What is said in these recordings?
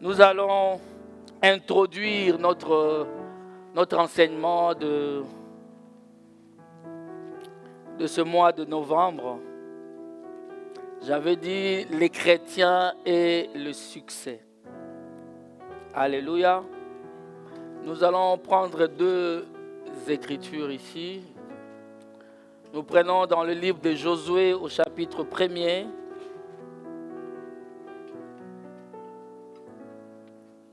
Nous allons introduire notre enseignement de ce mois de novembre. J'avais dit les chrétiens et le succès. Alléluia. Nous allons prendre deux écritures ici. Nous prenons dans le livre de Josué au chapitre 1er.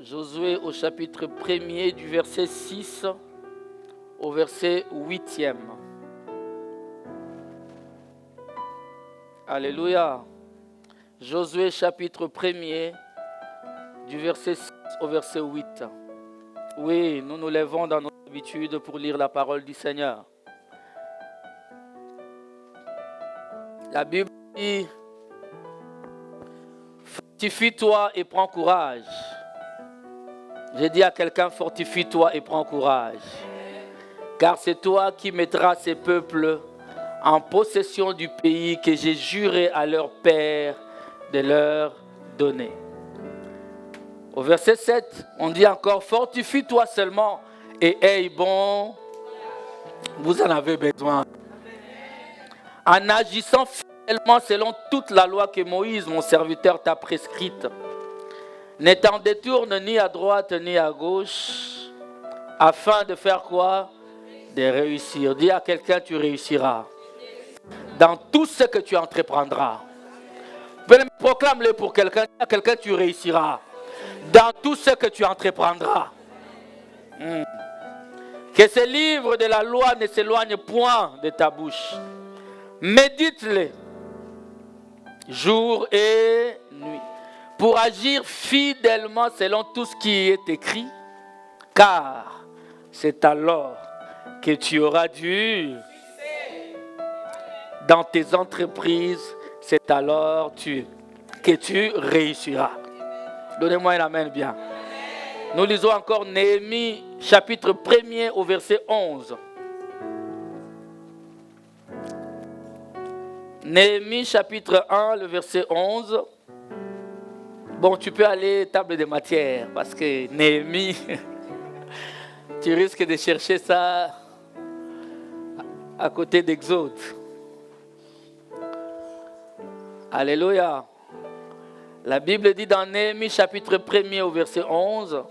Josué au chapitre 1er du verset 6 au verset 8e. Alléluia. Josué chapitre 1er du verset 6 au verset 8. Oui, nous nous levons dans notre habitude pour lire la parole du Seigneur. La Bible dit, fortifie-toi et prends courage. J'ai dit à quelqu'un, fortifie-toi et prends courage. Car c'est toi qui mettras ces peuples en possession du pays que j'ai juré à leur père de leur donner. Au verset 7, on dit encore, fortifie-toi seulement et aie bon. Vous en avez besoin. En agissant fidèlement selon toute la loi que Moïse, mon serviteur, t'a prescrite. Ne t'en détourne ni à droite ni à gauche, afin de faire quoi? De réussir. Dis à quelqu'un, tu réussiras. Dans tout ce que tu entreprendras. Proclame-le pour quelqu'un. Dis à quelqu'un, tu réussiras. Dans tout ce que tu entreprendras. Que ce livre de la loi ne s'éloigne point de ta bouche. Médite-le jour et nuit, pour agir fidèlement selon tout ce qui est écrit, car c'est alors que tu auras du dans tes entreprises, c'est alors que tu réussiras. Donnez-moi un amen bien. Nous lisons encore Néhémie chapitre 1er au verset 11. Néhémie chapitre 1, le verset 11. Bon, tu peux aller table de matière, parce que Néhémie, tu risques de chercher ça à côté d'Exode. Alléluia. La Bible dit dans Néhémie chapitre 1er au verset 11.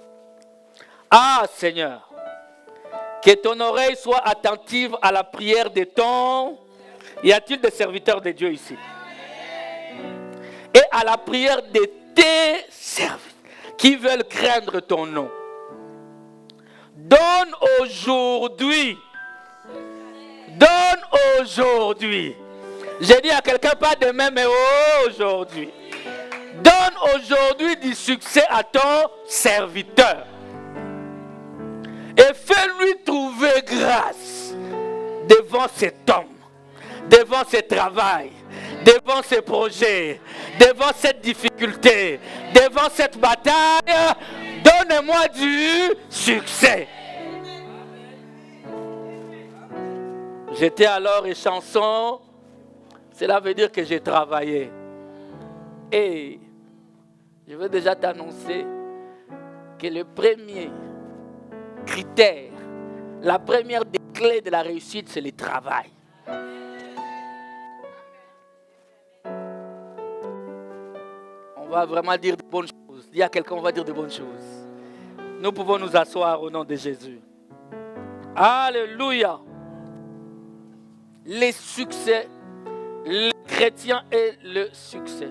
Ah Seigneur, que ton oreille soit attentive à la prière de ton... Y a-t-il des serviteurs de Dieu ici? Et à la prière de tes serviteurs qui veulent craindre ton nom. Donne aujourd'hui. J'ai dit à quelqu'un, pas demain, mais aujourd'hui. Donne aujourd'hui du succès à ton serviteur. Et fais-lui trouver grâce devant cet homme. Devant ce travail, devant ce projet, devant cette difficulté, devant cette bataille, donne-moi du succès. J'étais alors une chanson, cela veut dire que j'ai travaillé. Et je veux déjà t'annoncer que le premier critère, la première des clés de la réussite, c'est le travail. On va vraiment dire de bonnes choses. Il y a quelqu'un, on va dire de bonnes choses. Nous pouvons nous asseoir au nom de Jésus. Alléluia. Les succès, les chrétiens et le succès.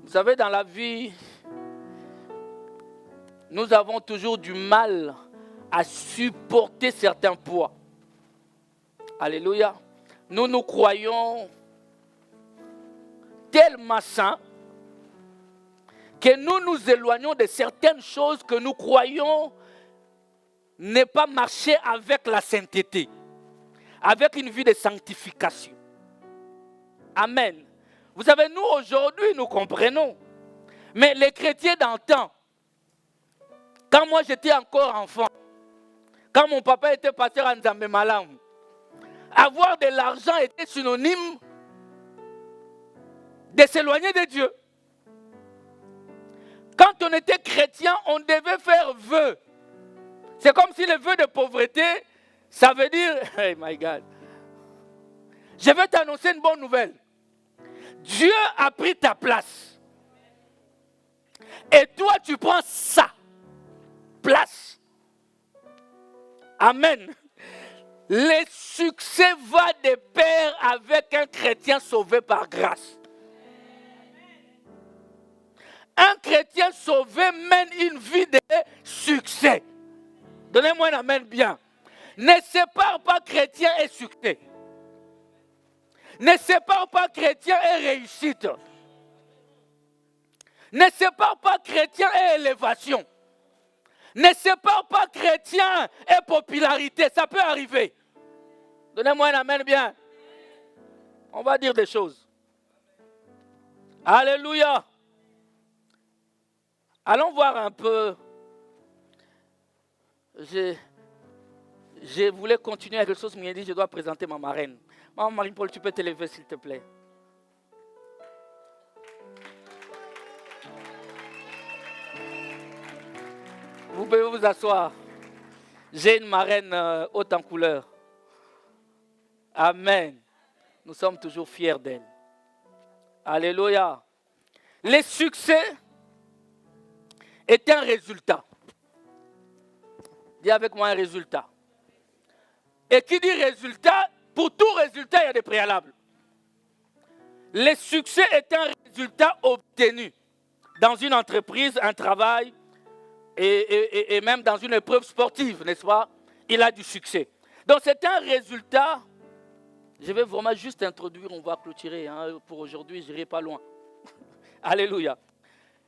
Vous savez, dans la vie, nous avons toujours du mal à supporter certains poids. Alléluia. Nous croyons tellement saints que nous nous éloignons de certaines choses que nous croyons ne pas marcher avec la sainteté, avec une vie de sanctification. Amen. Vous savez, nous aujourd'hui, nous comprenons. Mais les chrétiens d'antan, quand moi j'étais encore enfant, quand mon papa était pasteur en Nzambe Malam, avoir de l'argent était synonyme de s'éloigner de Dieu. Quand on était chrétien, on devait faire vœu. C'est comme si le vœu de pauvreté, ça veut dire, hey my God, je vais t'annoncer une bonne nouvelle. Dieu a pris ta place. Et toi, tu prends sa place. Amen. Le succès va de pair avec un chrétien sauvé par grâce. Un chrétien sauvé mène une vie de succès. Donnez-moi un amen bien. Ne sépare pas chrétien et succès. Ne sépare pas chrétien et réussite. Ne sépare pas chrétien et élévation. Ne sépare pas chrétien et popularité. Ça peut arriver. Donnez-moi un amen bien. On va dire des choses. Alléluia. Allons voir un peu. Je voulais continuer avec quelque chose, mais il a dit je dois présenter ma marraine. Maman Marie-Paul, tu peux te lever s'il te plaît. Vous pouvez vous asseoir. J'ai une marraine haute en couleur. Amen. Nous sommes toujours fiers d'elle. Alléluia. Les succès est un résultat. Dis avec moi un résultat. Et qui dit résultat, pour tout résultat, il y a des préalables. Le succès est un résultat obtenu dans une entreprise, un travail et même dans une épreuve sportive, n'est-ce pas? Il a du succès. Donc c'est un résultat. Je vais vraiment juste introduire, on va clôturer. Pour aujourd'hui, je n'irai pas loin. Alléluia.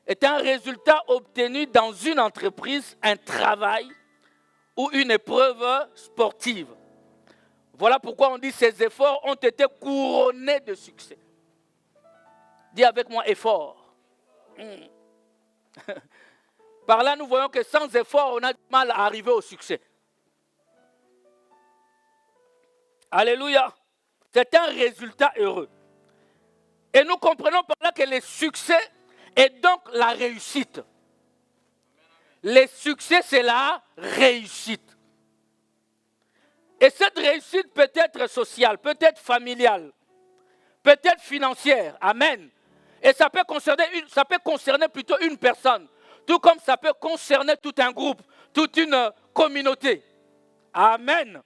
Est un résultat obtenu dans une entreprise, un travail ou une épreuve sportive. Voilà pourquoi on dit que ces efforts ont été couronnés de succès. Dis avec moi effort. Par là, nous voyons que sans effort, on a du mal à arriver au succès. Alléluia. C'est un résultat heureux. Et nous comprenons par là que le succès est donc la réussite. Le succès, c'est la réussite. Et cette réussite peut être sociale, peut être familiale, peut être financière. Amen. Et ça peut concerner plutôt une personne, tout comme ça peut concerner tout un groupe, toute une communauté. Amen.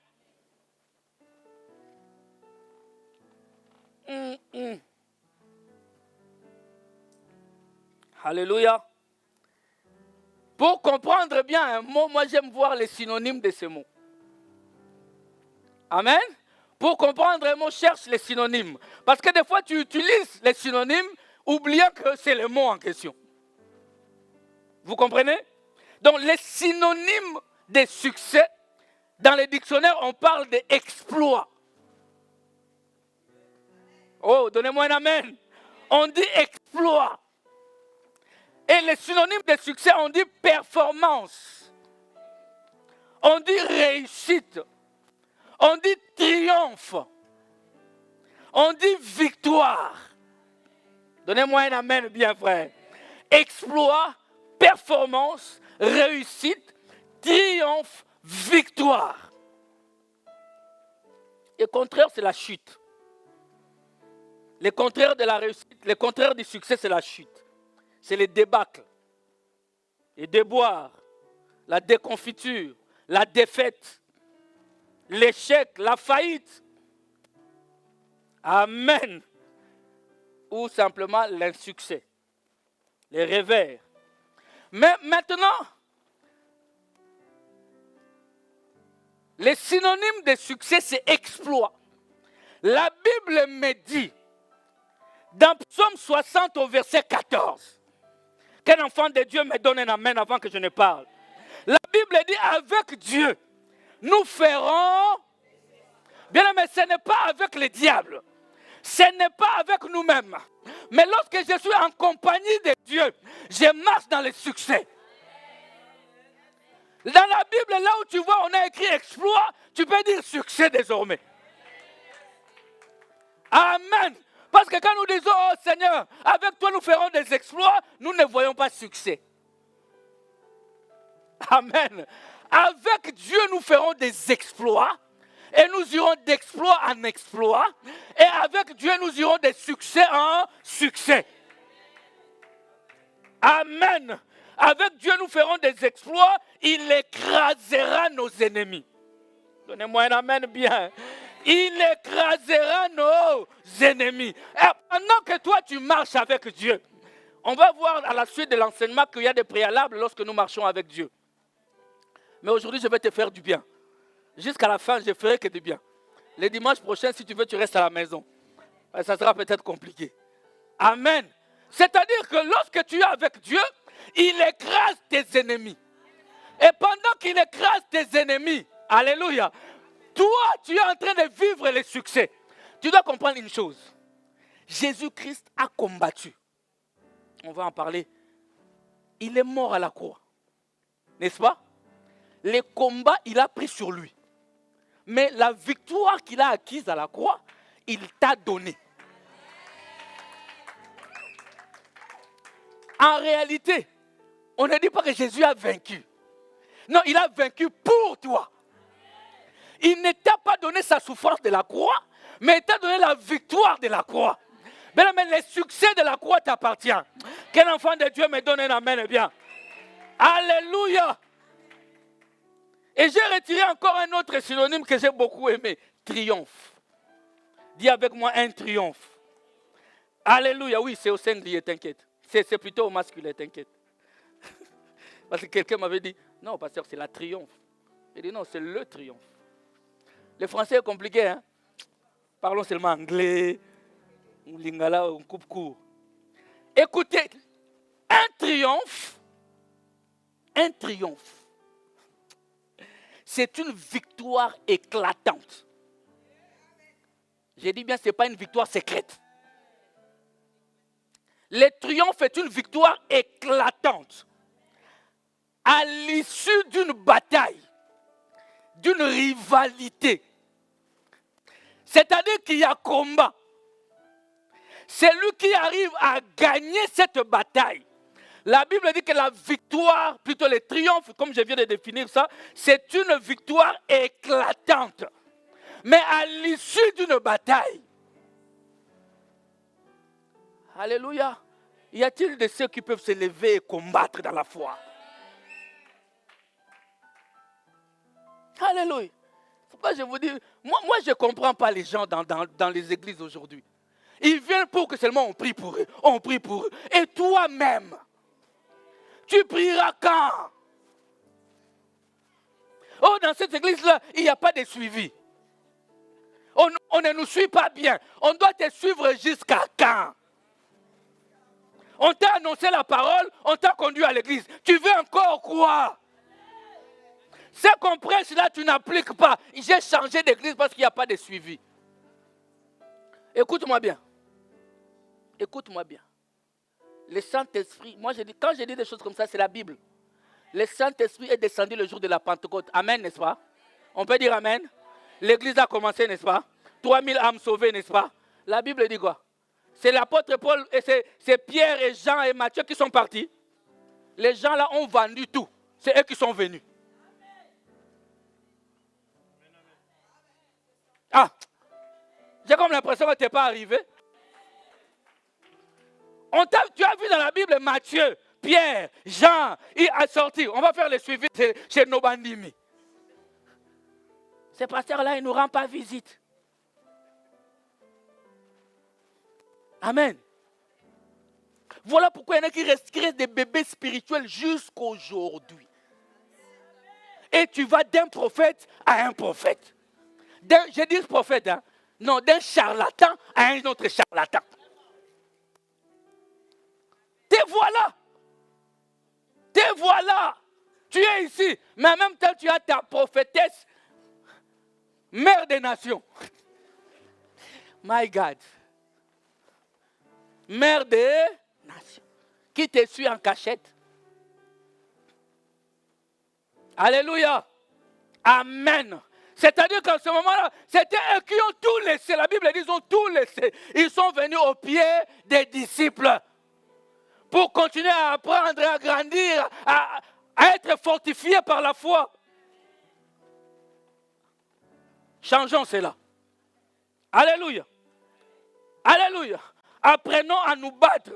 Alléluia. Pour comprendre bien un mot, moi j'aime voir les synonymes de ce mot. Amen. Pour comprendre un mot, cherche les synonymes. Parce que des fois tu utilises les synonymes, oubliant que c'est le mot en question. Vous comprenez? Donc les synonymes de succès, dans les dictionnaires, on parle d'exploit. Oh, donnez-moi un amen. On dit exploit. Et les synonymes de succès, on dit performance. On dit réussite. On dit triomphe. On dit victoire. Donnez-moi un amen bien frère. Exploit, performance, réussite, triomphe, victoire. Et le contraire, c'est la chute. Le contraire de la réussite, le contraire du succès, c'est la chute. C'est les débâcles, les déboires, la déconfiture, la défaite, l'échec, la faillite. Amen. Ou simplement l'insuccès, les revers. Mais maintenant, les synonymes de succès, c'est exploit. La Bible me dit, dans Psaume 60 au verset 14, qu'un enfant de Dieu me donne un amen avant que je ne parle. La Bible dit, avec Dieu, nous ferons... Bien aimé, ce n'est pas avec le diable. Ce n'est pas avec nous-mêmes. Mais lorsque je suis en compagnie de Dieu, je marche dans le succès. Dans la Bible, là où tu vois, on a écrit exploit, tu peux dire succès désormais. Amen. Parce que quand nous disons, oh Seigneur, avec toi nous ferons des exploits, nous ne voyons pas succès. Amen. Avec Dieu, nous ferons des exploits. Et nous irons d'exploit en exploit. Et avec Dieu, nous irons de succès en succès. Amen. Avec Dieu, nous ferons des exploits. Il écrasera nos ennemis. Donnez-moi un amen bien. Il écrasera nos ennemis. Et pendant que toi, tu marches avec Dieu, on va voir à la suite de l'enseignement qu'il y a des préalables lorsque nous marchons avec Dieu. Mais aujourd'hui, je vais te faire du bien. Jusqu'à la fin, je ferai que du bien. Le dimanche prochain, si tu veux, tu restes à la maison. Ça sera peut-être compliqué. Amen. C'est-à-dire que lorsque tu es avec Dieu, il écrase tes ennemis. Et pendant qu'il écrase tes ennemis, alléluia, toi, tu es en train de vivre le succès. Tu dois comprendre une chose. Jésus-Christ a combattu. On va en parler. Il est mort à la croix. N'est-ce pas? Les combats, il a pris sur lui. Mais la victoire qu'il a acquise à la croix, il t'a donné. En réalité, on ne dit pas que Jésus a vaincu. Non, il a vaincu pour toi. Il ne t'a pas donné sa souffrance de la croix, mais il t'a donné la victoire de la croix. Mais le succès de la croix t'appartient. Quel enfant de Dieu me donne un amen bien. Alléluia. Et j'ai retiré encore un autre synonyme que j'ai beaucoup aimé. Triomphe. Dis avec moi un triomphe. Alléluia. Oui, c'est au singulier, t'inquiète. C'est plutôt au masculin, t'inquiète. Parce que quelqu'un m'avait dit, non, pasteur, c'est la triomphe. J'ai dit, non, c'est le triomphe. Le français est compliqué, hein. Parlons seulement anglais, ou lingala, ou coupe court. Écoutez, un triomphe, c'est une victoire éclatante. J'ai dit bien, ce n'est pas une victoire secrète. Le triomphe est une victoire éclatante. À l'issue d'une bataille, d'une rivalité. C'est-à-dire qu'il y a combat. Celui qui arrive à gagner cette bataille. La Bible dit que la victoire, plutôt le triomphe, comme je viens de définir ça, c'est une victoire éclatante. Mais à l'issue d'une bataille. Alléluia. Y a-t-il de ceux qui peuvent se lever et combattre dans la foi? Alléluia. Pourquoi je vous dis, moi je ne comprends pas les gens dans les églises aujourd'hui. Ils viennent pour que seulement on prie pour eux. On prie pour eux. Et toi-même, tu prieras quand? Oh, dans cette église-là, il n'y a pas de suivi. On ne nous suit pas bien. On doit te suivre jusqu'à quand? On t'a annoncé la parole, on t'a conduit à l'église. Tu veux encore quoi? Ce qu'on prêche là, tu n'appliques pas. J'ai changé d'église parce qu'il n'y a pas de suivi. Écoute-moi bien. Écoute-moi bien. Le Saint-Esprit, moi quand je dis des choses comme ça, c'est la Bible. Le Saint-Esprit est descendu le jour de la Pentecôte. Amen, n'est-ce pas? On peut dire amen. L'église a commencé, n'est-ce pas? 3000 âmes sauvées, n'est-ce pas? La Bible dit quoi? C'est l'apôtre Paul et c'est Pierre et Jean et Matthieu qui sont partis. Les gens là ont vendu tout. C'est eux qui sont venus. Ah, j'ai comme l'impression que tu n'es pas arrivé. Tu as vu dans la Bible Matthieu, Pierre, Jean, il a sorti. On va faire le suivi chez nos bandits. Ces pasteurs-là, ils ne nous rendent pas visite. Amen. Voilà pourquoi il y en a qui restent des bébés spirituels jusqu'aujourd'hui. Et tu vas d'un prophète à un prophète. Je dis prophète, hein? Non, d'un charlatan à un autre charlatan. Te voilà. Te voilà. Tu es ici, mais en même temps, tu as ta prophétesse, mère des nations. My God. Mère des nations. Qui te suit en cachette. Alléluia. Amen. C'est-à-dire qu'en ce moment-là, c'était eux qui ont tout laissé. La Bible dit qu'ils ont tout laissé. Ils sont venus au pied des disciples pour continuer à apprendre, à grandir, à être fortifiés par la foi. Changeons cela. Alléluia. Alléluia. Apprenons à nous battre.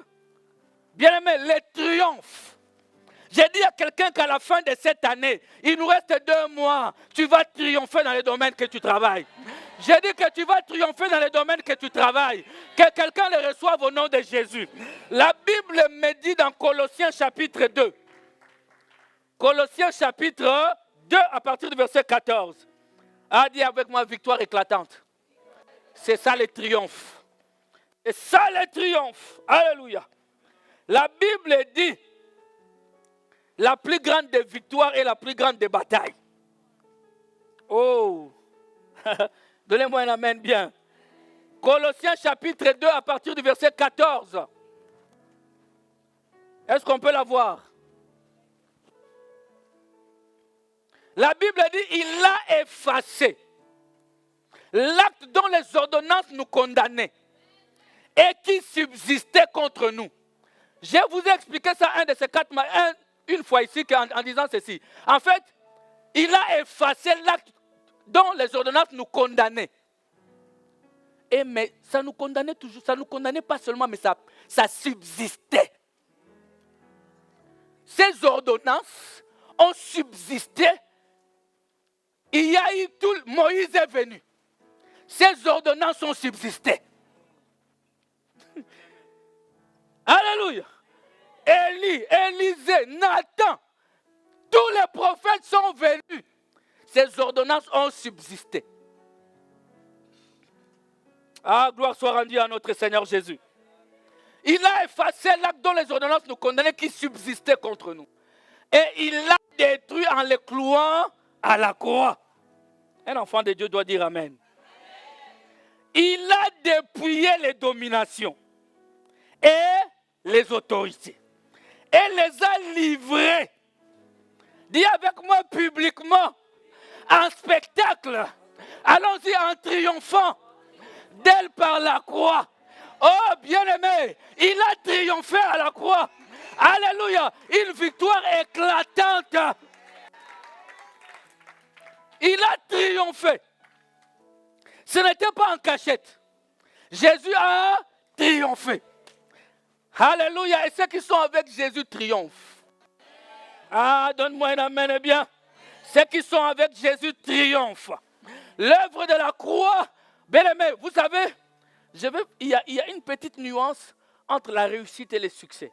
Bien-aimés, les triomphes. J'ai dit à quelqu'un qu'à la fin de cette année, il nous reste 2 mois. Tu vas triompher dans les domaines que tu travailles. J'ai dit que tu vas triompher dans les domaines que tu travailles. Que quelqu'un le reçoive au nom de Jésus. La Bible me dit dans Colossiens chapitre 2. Colossiens chapitre 2 à partir du verset 14. Ah, dis avec moi, victoire éclatante. C'est ça le triomphe. C'est ça le triomphe. Alléluia. La Bible dit, la plus grande des victoires et la plus grande des batailles. Oh, donnez-moi un amen bien. Colossiens chapitre 2 à partir du verset 14. Est-ce qu'on peut la voir? La Bible dit, il a effacé l'acte dont les ordonnances nous condamnaient et qui subsistait contre nous. Je vous ai expliqué ça une fois ici en disant ceci. En fait, il a effacé l'acte dont les ordonnances nous condamnaient. Et mais ça nous condamnait toujours, ça nous condamnait pas seulement, mais ça subsistait. Ces ordonnances ont subsisté. Il y a eu Moïse est venu. Ces ordonnances ont subsisté. Alléluia. Élie, Élisée, Nathan, tous les prophètes sont venus. Ces ordonnances ont subsisté. Ah, gloire soit rendue à notre Seigneur Jésus. Il a effacé l'acte dont les ordonnances nous condamnaient qui subsistait contre nous. Et il l'a détruit en les clouant à la croix. Un enfant de Dieu doit dire Amen. Il a dépouillé les dominations et les autorités. Et les a livrés. Dis avec moi publiquement, en spectacle. Allons-y en triomphant d'elle par la croix. Oh bien-aimé, il a triomphé à la croix. Alléluia, une victoire éclatante. Il a triomphé. Ce n'était pas en cachette. Jésus a triomphé. Alléluia. Et ceux qui sont avec Jésus triomphent. Ah, donne-moi un amen bien. Ceux qui sont avec Jésus triomphent. L'œuvre de la croix, bien-aimé, vous savez, il y a une petite nuance entre la réussite et le succès.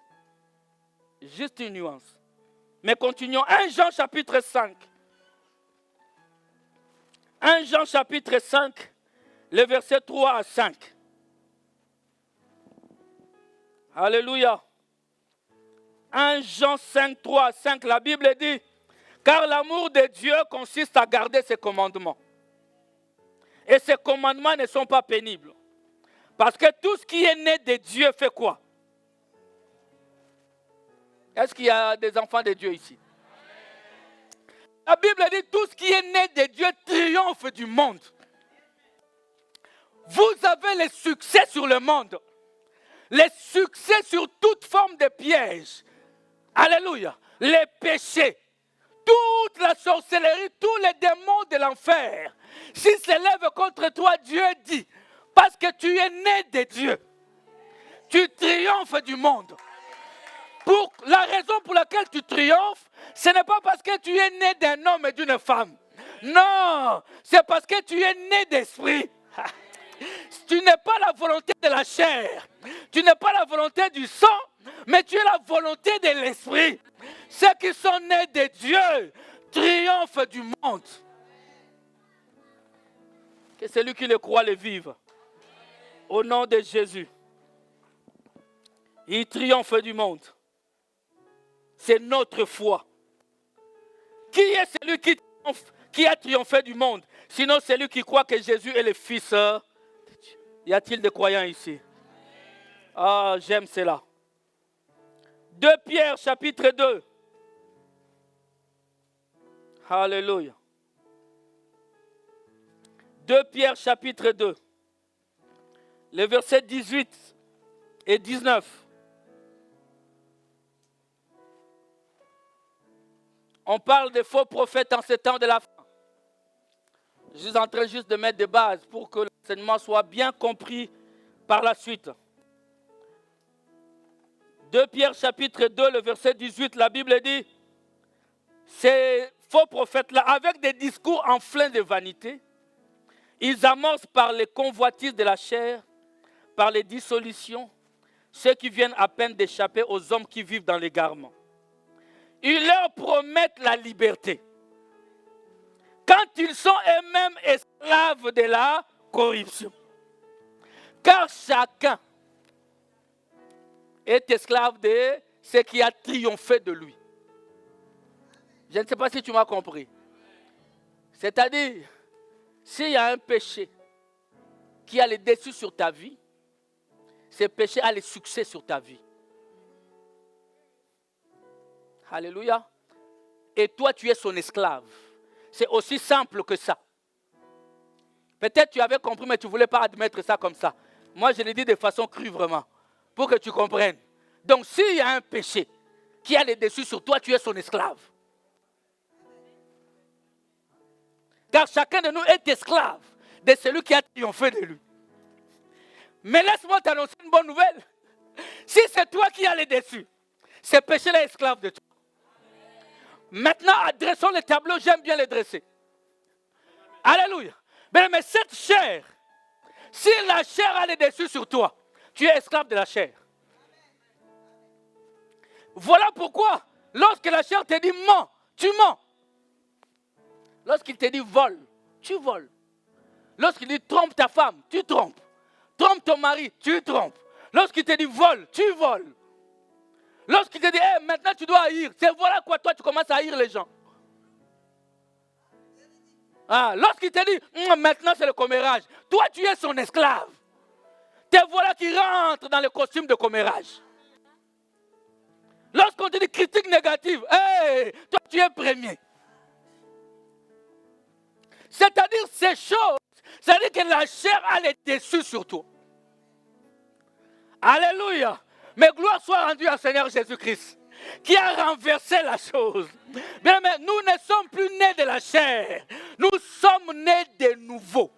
Juste une nuance. Mais continuons. 1 Jean chapitre 5. 1 Jean chapitre 5, le verset 3 à 5. Alléluia. 1 Jean 5, 3 à 5, la Bible dit, car l'amour de Dieu consiste à garder ses commandements. Et ces commandements ne sont pas pénibles. Parce que tout ce qui est né de Dieu fait quoi? Est-ce qu'il y a des enfants de Dieu ici? La Bible dit tout ce qui est né de Dieu triomphe du monde. Vous avez le succès sur le monde. Le succès sur toute forme de piège. Alléluia. Les péchés. Toute la sorcellerie, tous les démons de l'enfer. S'ils s'élèvent contre toi, Dieu dit, parce que tu es né de Dieu, tu triomphes du monde. Pour la raison pour laquelle tu triomphes, ce n'est pas parce que tu es né d'un homme et d'une femme. Non, c'est parce que tu es né d'esprit. Tu n'es pas la volonté de la chair. Tu n'es pas la volonté du sang, mais tu es la volonté de l'esprit. Ceux qui sont nés de Dieu triomphent du monde. Que celui qui le croit le vive. Au nom de Jésus. Il triomphe du monde. C'est notre foi. Qui est celui qui a triomphé du monde? Sinon, celui qui croit que Jésus est le Fils de Dieu. Y a-t-il des croyants ici? Ah, j'aime cela. 2 Pierre, chapitre 2. Alléluia. 2 Pierre, chapitre 2. Les versets 18 et 19. On parle des faux prophètes en ces temps de la fin. Je suis en train juste de mettre des bases pour que l'enseignement soit bien compris par la suite. 2 Pierre chapitre 2, le verset 18, la Bible dit, ces faux prophètes-là, avec des discours enflés de vanité, ils amorcent par les convoitises de la chair, par les dissolutions, ceux qui viennent à peine d'échapper aux hommes qui vivent dans l'égarement. Ils leur promettent la liberté, quand ils sont eux-mêmes esclaves de la corruption. Car chacun est esclave de ce qui a triomphé de lui. Je ne sais pas si tu m'as compris. C'est-à-dire, s'il y a un péché qui a le dessus sur ta vie, ce péché a le succès sur ta vie. Alléluia. Et toi, tu es son esclave. C'est aussi simple que ça. Peut-être tu avais compris, mais tu ne voulais pas admettre ça comme ça. Moi, je l'ai dit de façon crue vraiment, pour que tu comprennes. Donc, s'il y a un péché qui a le dessus sur toi, tu es son esclave. Car chacun de nous est esclave de celui qui a triomphé de lui. Mais laisse-moi t'annoncer une bonne nouvelle. Si c'est toi qui as le dessus, ce péché-là est esclave de toi. Maintenant, adressons les tableaux, j'aime bien les dresser. Alléluia. Mais cette chair, si la chair a le dessus sur toi, tu es esclave de la chair. Voilà pourquoi, lorsque la chair te dit mens, tu mens. Lorsqu'il te dit vole, tu voles. Lorsqu'il dit trompe ta femme, tu trompes. Trompe ton mari, tu trompes. Lorsqu'il te dit vole, tu voles. Lorsqu'il te dit hey, maintenant tu dois haïr, c'est voilà quoi toi tu commences à haïr les gens. Ah, lorsqu'il te dit maintenant c'est le commérage, toi tu es son esclave. Te voilà qui rentre dans le costume de commérage. Lorsqu'on te dit critique négative, hey, toi tu es premier. C'est-à-dire ces choses, c'est-à-dire que la chair a les dessus sur toi. Alléluia. Mais gloire soit rendue au Seigneur Jésus-Christ, qui a renversé la chose. Bien, mais nous ne sommes plus nés de la chair, nous sommes nés de nouveau.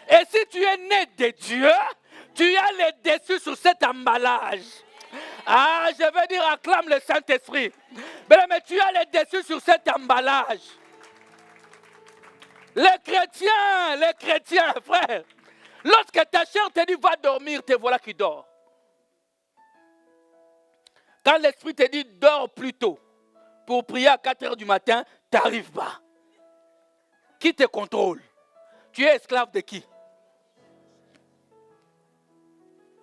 Et si tu es né de Dieu, tu as les dessus sur cet emballage. Ah, je veux dire, acclame le Saint-Esprit. Bien, mais tu as les dessus sur cet emballage. Les chrétiens, frère, lorsque ta chair te dit va dormir, te voilà qui dort. Quand l'esprit te dit dors plus tôt pour prier à 4 heures du matin, tu n'arrives pas. Qui te contrôle? Tu es esclave de qui?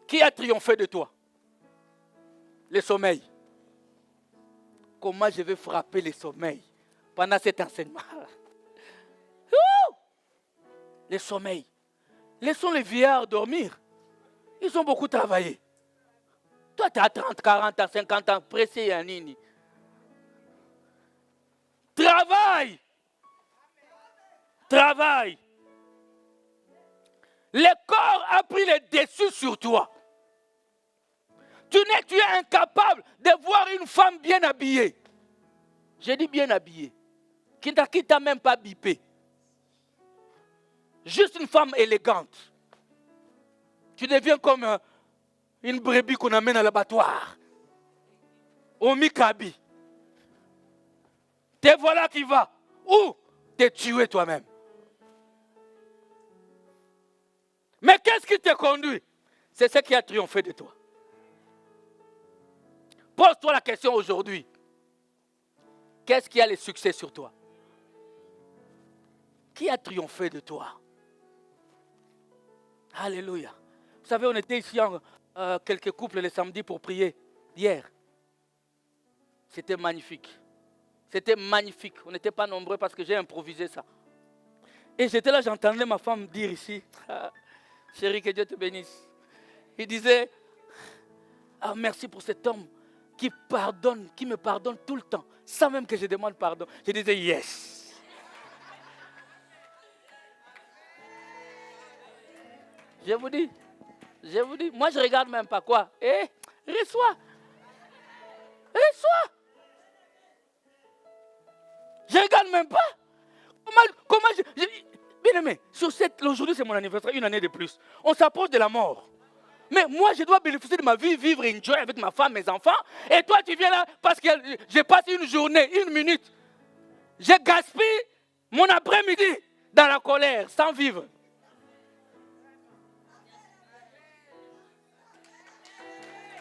Qui a triomphé de toi? Le sommeil. Comment je vais frapper le sommeil pendant cet enseignement? Le sommeil. Laissons les vieillards dormir. Ils ont beaucoup travaillé. Toi, tu as 30, 40 ans, 50 ans, pressé à Nini. Travaille. Travaille. Le corps a pris le dessus sur toi. Tu es incapable de voir une femme bien habillée. J'ai dit bien habillée. Qui ne t'a même pas bipé. Juste une femme élégante. Tu deviens comme une brebis qu'on amène à l'abattoir. Au Mikabi. Te voilà qui va. Ou te tuer toi-même. Mais qu'est-ce qui te conduit? C'est ce qui a triomphé de toi. Pose-toi la question aujourd'hui. Qu'est-ce qui a le succès sur toi? Qui a triomphé de toi? Alléluia. Vous savez, on était ici en quelques couples le samedi pour prier hier. C'était magnifique. C'était magnifique. On n'était pas nombreux parce que j'ai improvisé ça. Et j'étais là, j'entendais ma femme dire ici, chérie, que Dieu te bénisse. Il disait, merci pour cet homme qui pardonne, qui me pardonne tout le temps, sans même que je demande pardon. Je disais, yes. Je vous dis, moi je ne regarde même pas quoi. Reçois. même pas. Comment bien aimé, aujourd'hui c'est mon anniversaire, une année de plus. On s'approche de la mort. Mais moi, je dois bénéficier de ma vie, vivre, enjoy avec ma femme, mes enfants. Et toi, tu viens là parce que j'ai passé une journée, une minute. J'ai gaspillé mon après-midi dans la colère, sans vivre.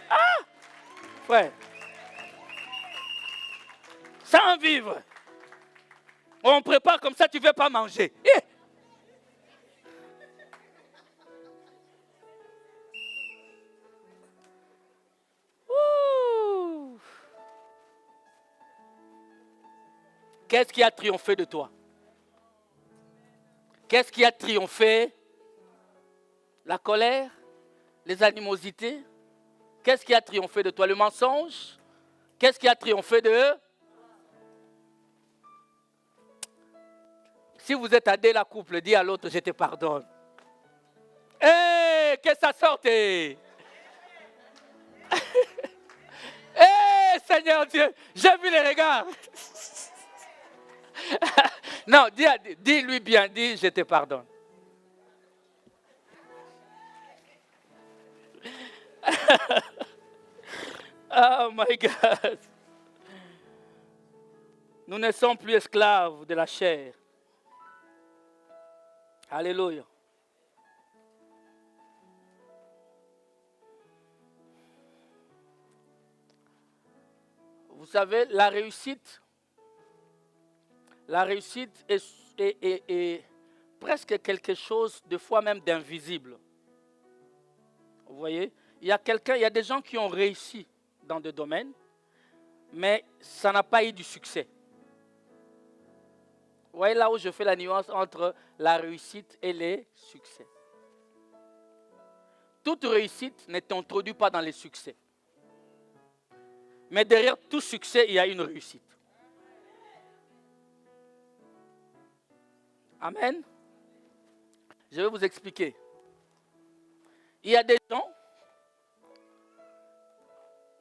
Ah, frère. Sans vivre. On prépare comme ça, tu ne veux pas manger. Qu'est-ce qui a triomphé de toi? Qu'est-ce qui a triomphé? La colère? Les animosités? Qu'est-ce qui a triomphé de toi? Le mensonge? Qu'est-ce qui a triomphé de eux? Si vous êtes à deux la couple, dis à l'autre, je te pardonne. Hé, que ça sorte! Hé, Seigneur Dieu, j'ai vu les regards. Non, dis-lui bien, dis, je te pardonne. Oh my God. Nous ne sommes plus esclaves de la chair. Alléluia. Vous savez, la réussite est presque quelque chose, de fois même, d'invisible. Vous voyez, il y a des gens qui ont réussi dans des domaines, mais ça n'a pas eu du succès. Vous voyez là où je fais la nuance entre la réussite et les succès. Toute réussite ne t'introduit pas dans les succès. Mais derrière tout succès, il y a une réussite. Amen. Je vais vous expliquer. Il y a des gens,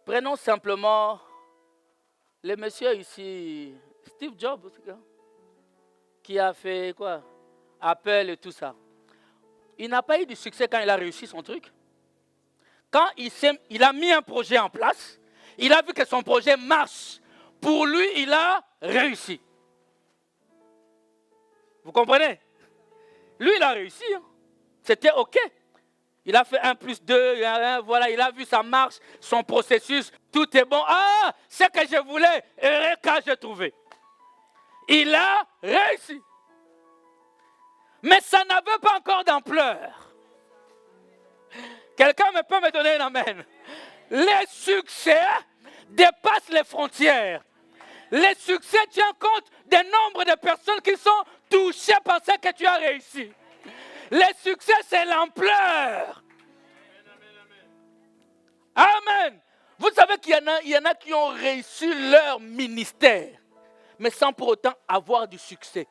prenons simplement le monsieur ici, Steve Jobs, qui a fait quoi? Apple et tout ça. Il n'a pas eu de succès quand il a réussi son truc. Quand il a mis un projet en place, il a vu que son projet marche. Pour lui, il a réussi. Vous comprenez? Lui, il a réussi. Hein. C'était OK. Il a fait 1 + 2, voilà, il a vu sa marche, son processus, tout est bon. Ah, c'est que je voulais, Eureka, j'ai trouvé. Il a réussi. Mais ça n'avait pas encore d'ampleur. Quelqu'un peut me donner un amen? Les succès dépassent les frontières. Les succès tiennent compte du nombre de personnes qui sont touchées par ce que tu as réussi. Les succès, c'est l'ampleur. Amen. Vous savez qu'il y en a qui ont réussi leur ministère, mais sans pour autant avoir du succès.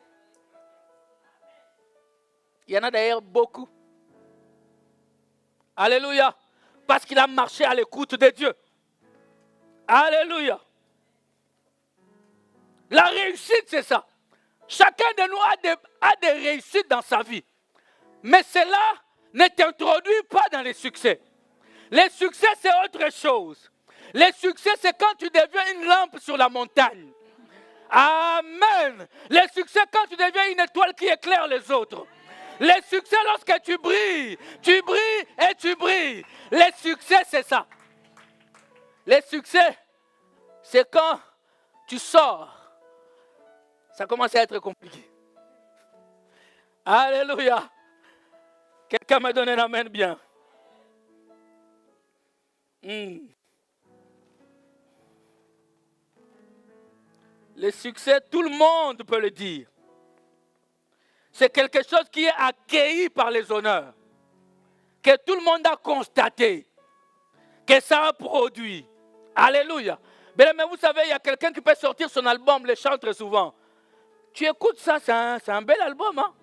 Il y en a d'ailleurs beaucoup. Alléluia. Parce qu'il a marché à l'écoute de Dieu. Alléluia. La réussite, c'est ça. Chacun de nous a des réussites dans sa vie. Mais cela ne t'introduit pas dans les succès. Les succès, c'est autre chose. Les succès, c'est quand tu deviens une lampe sur la montagne. Amen. Les succès, quand tu deviens une étoile qui éclaire les autres. Les succès, lorsque tu brilles et tu brilles. Les succès, c'est ça. Les succès, c'est quand tu sors. Ça commence à être compliqué. Alléluia. Quelqu'un m'a donné la main bien. Les succès, tout le monde peut le dire. C'est quelque chose qui est accueilli par les honneurs. Que tout le monde a constaté. Que ça a produit. Alléluia. Mais vous savez, il y a quelqu'un qui peut sortir son album, le chante très souvent. Tu écoutes ça, c'est un bel album, hein?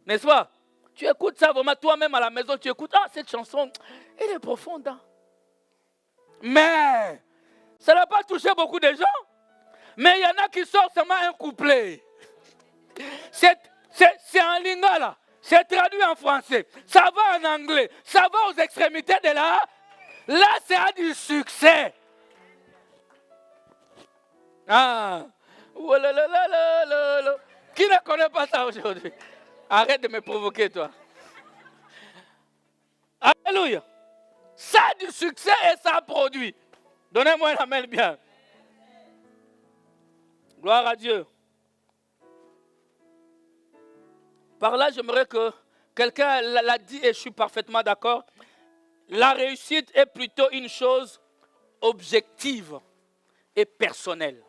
N'est-ce pas? Tu écoutes ça vraiment, toi-même à la maison, tu écoutes, cette chanson, elle est profonde. Hein? Mais, ça n'a pas touché beaucoup de gens. Mais il y en a qui sortent seulement un couplet. C'est en lingala. C'est traduit en français. Ça va en anglais. Ça va aux extrémités de là. Là, c'est du succès. Ah. Qui ne connaît pas ça aujourd'hui? Arrête de me provoquer, toi. Alléluia. Ça a du succès et ça produit. Donnez-moi un amen bien. Gloire à Dieu. Par là, j'aimerais que quelqu'un l'a dit et je suis parfaitement d'accord. La réussite est plutôt une chose objective et personnelle.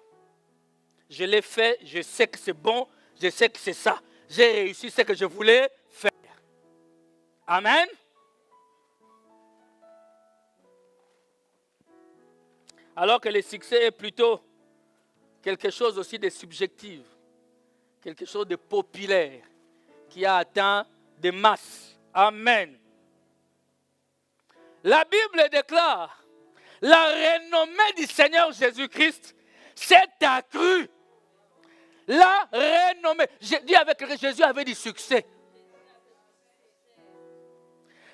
Je l'ai fait, je sais que c'est bon, je sais que c'est ça. J'ai réussi ce que je voulais faire. Amen. Alors que le succès est plutôt quelque chose aussi de subjectif, quelque chose de populaire qui a atteint des masses. Amen. La Bible déclare, la renommée du Seigneur Jésus-Christ s'est accrue. La renommée. Je dis avec que Jésus avait du succès.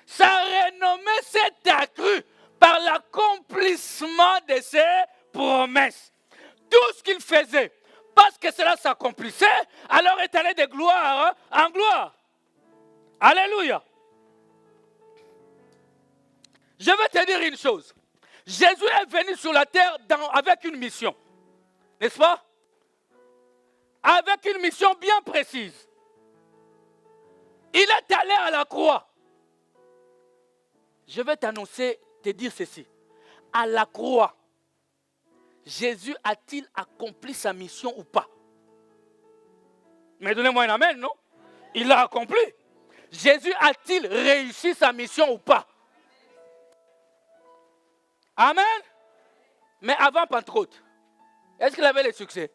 Sa renommée s'est accrue par l'accomplissement de ses promesses. Tout ce qu'il faisait, parce que cela s'accomplissait, alors est allé de gloire en gloire. Alléluia. Je vais te dire une chose. Jésus est venu sur la terre avec une mission. N'est-ce pas? Avec une mission bien précise. Il est allé à la croix. Je vais t'annoncer, te dire ceci. À la croix, Jésus a-t-il accompli sa mission ou pas? Mais donnez-moi un amen, non? Il l'a accompli. Jésus a-t-il réussi sa mission ou pas? Amen. Mais avant Pentecôte, est-ce qu'il avait le succès?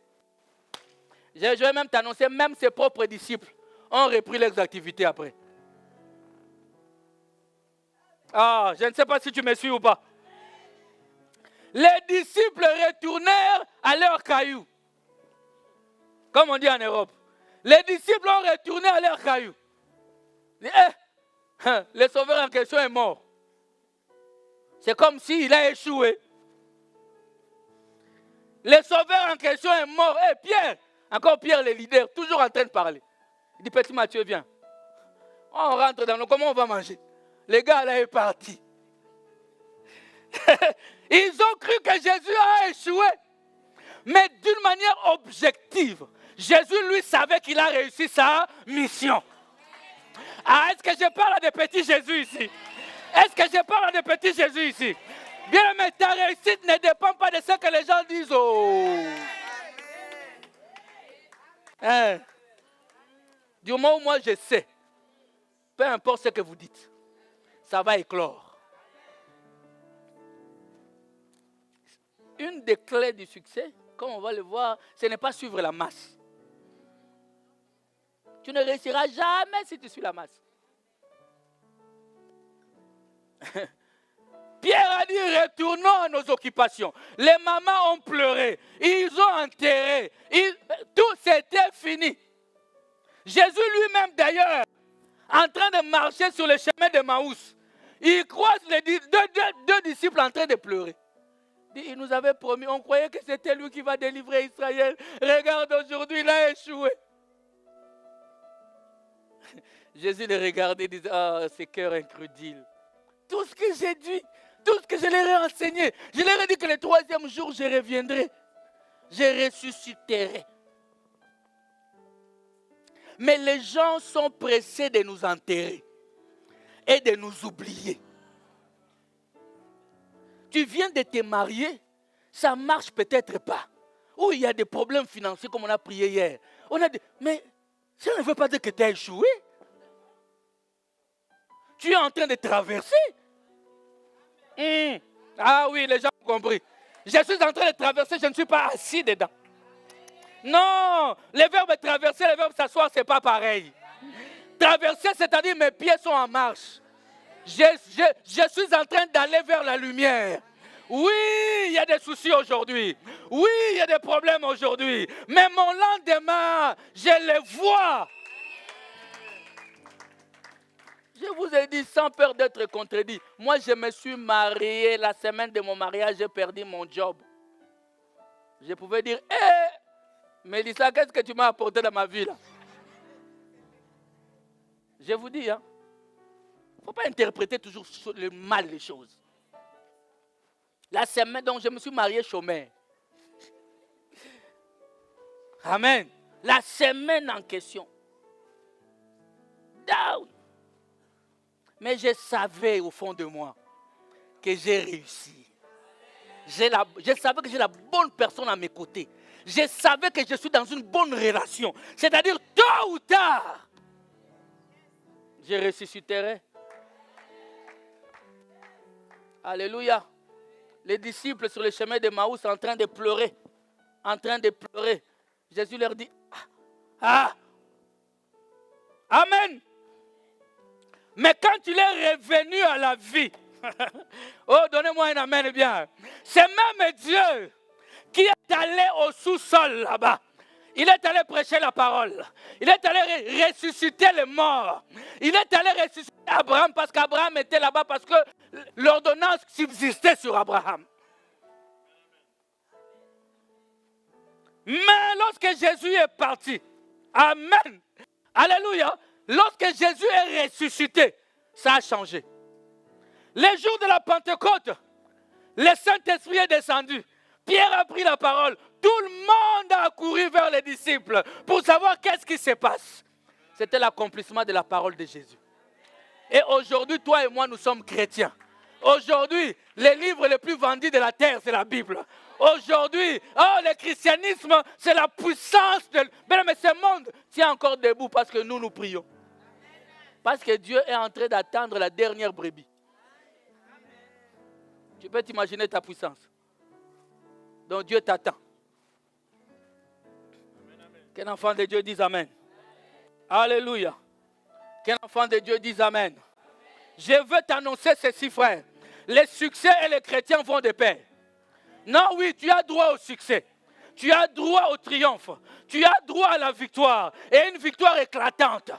Je vais même t'annoncer, même ses propres disciples ont repris leurs activités après. Ah, je ne sais pas si tu me suis ou pas. Les disciples retournèrent à leurs cailloux. Comme on dit en Europe. Les disciples ont retourné à leurs cailloux. Le sauveur en question est mort. C'est comme s'il a échoué. Le sauveur en question est mort. Pierre, encore Pierre le leader, toujours en train de parler. Il dit, petit Matthieu, viens. On rentre dans le... Comment on va manger? Les gars, là, est parti. Ils ont cru que Jésus a échoué. Mais d'une manière objective, Jésus, lui, savait qu'il a réussi sa mission. Ah, est-ce que je parle à des petits Jésus ici? Est-ce que je parle à des petits Jésus ici? Bien, mais ta réussite ne dépend pas de ce que les gens disent. Oh. Hein? Du moment où moi je sais, peu importe ce que vous dites, ça va éclore. Une des clés du succès, comme on va le voir, ce n'est pas suivre la masse. Tu ne réussiras jamais si tu suis la masse. Pierre a dit, retournons à nos occupations. Les mamans ont pleuré. Ils ont enterré. Tout c'était fini. Jésus lui-même d'ailleurs, en train de marcher sur le chemin de Maús, il croise les deux disciples en train de pleurer. Il nous avait promis, on croyait que c'était lui qui va délivrer Israël. Regarde, aujourd'hui, il a échoué. Jésus les regardait et disait, ah, ces cœurs incrédules. Tout ce que j'ai dit, tout ce que je leur ai enseigné, je leur ai dit que le troisième jour, je reviendrai. Je ressusciterai. Mais les gens sont pressés de nous enterrer et de nous oublier. Tu viens de te marier, ça ne marche peut-être pas. Ou il y a des problèmes financiers comme on a prié hier. Mais ça ne veut pas dire que tu as échoué. Tu es en train de traverser. Ah oui, les gens ont compris. Je suis en train de traverser, je ne suis pas assis dedans. Non, le verbe traverser, le verbe s'asseoir, ce n'est pas pareil. Traverser, c'est-à-dire mes pieds sont en marche. Je suis en train d'aller vers la lumière. Oui, il y a des soucis aujourd'hui. Oui, il y a des problèmes aujourd'hui. Mais mon lendemain, je les vois. Je vous ai dit sans peur d'être contredit. Moi, je me suis marié. La semaine de mon mariage, j'ai perdu mon job. Je pouvais dire, hé, Mélissa, qu'est-ce que tu m'as apporté dans ma vie là? Je vous dis, hein. Il ne faut pas interpréter toujours le mal les choses. La semaine dont je me suis marié chômeur. Amen. La semaine en question. Down. Mais je savais au fond de moi que j'ai réussi. Je savais que j'ai la bonne personne à mes côtés. Je savais que je suis dans une bonne relation. C'est-à-dire, tôt ou tard, je ressusciterai. Alléluia. Les disciples sur le chemin de Maús en train de pleurer. En train de pleurer. Jésus leur dit, Amen. Mais quand il est revenu à la vie, oh, donnez-moi un amen bien. C'est même Dieu qui est allé au sous-sol là-bas. Il est allé prêcher la parole. Il est allé ressusciter les morts. Il est allé ressusciter Abraham parce qu'Abraham était là-bas parce que l'ordonnance subsistait sur Abraham. Mais lorsque Jésus est parti, amen, alléluia, lorsque Jésus est ressuscité, ça a changé. Les jours de la Pentecôte, le Saint-Esprit est descendu. Pierre a pris la parole. Tout le monde a couru vers les disciples pour savoir qu'est-ce qui se passe. C'était l'accomplissement de la parole de Jésus. Et aujourd'hui, toi et moi, nous sommes chrétiens. Aujourd'hui, les livres les plus vendus de la terre, c'est la Bible. Aujourd'hui, le christianisme, c'est la puissance de... Mais ce monde tient encore debout parce que nous prions. Parce que Dieu est en train d'attendre la dernière brebis. Tu peux t'imaginer ta puissance. Donc Dieu t'attend. Qu'un enfant de Dieu dise Amen. Alléluia. Qu'un enfant de Dieu dise Amen. Je veux t'annoncer ceci, frère. Les succès et les chrétiens vont de pair. Non, oui, tu as droit au succès. Tu as droit au triomphe. Tu as droit à la victoire. Et une victoire éclatante.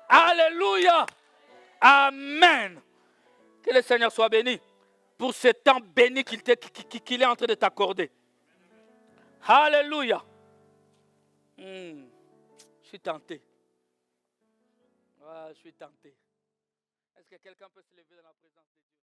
Alléluia. Amen. Que le Seigneur soit béni pour ce temps béni qu'il est en train de t'accorder. Alléluia. Je suis tenté. Je suis tenté. Est-ce que quelqu'un peut se lever dans la présence de Dieu?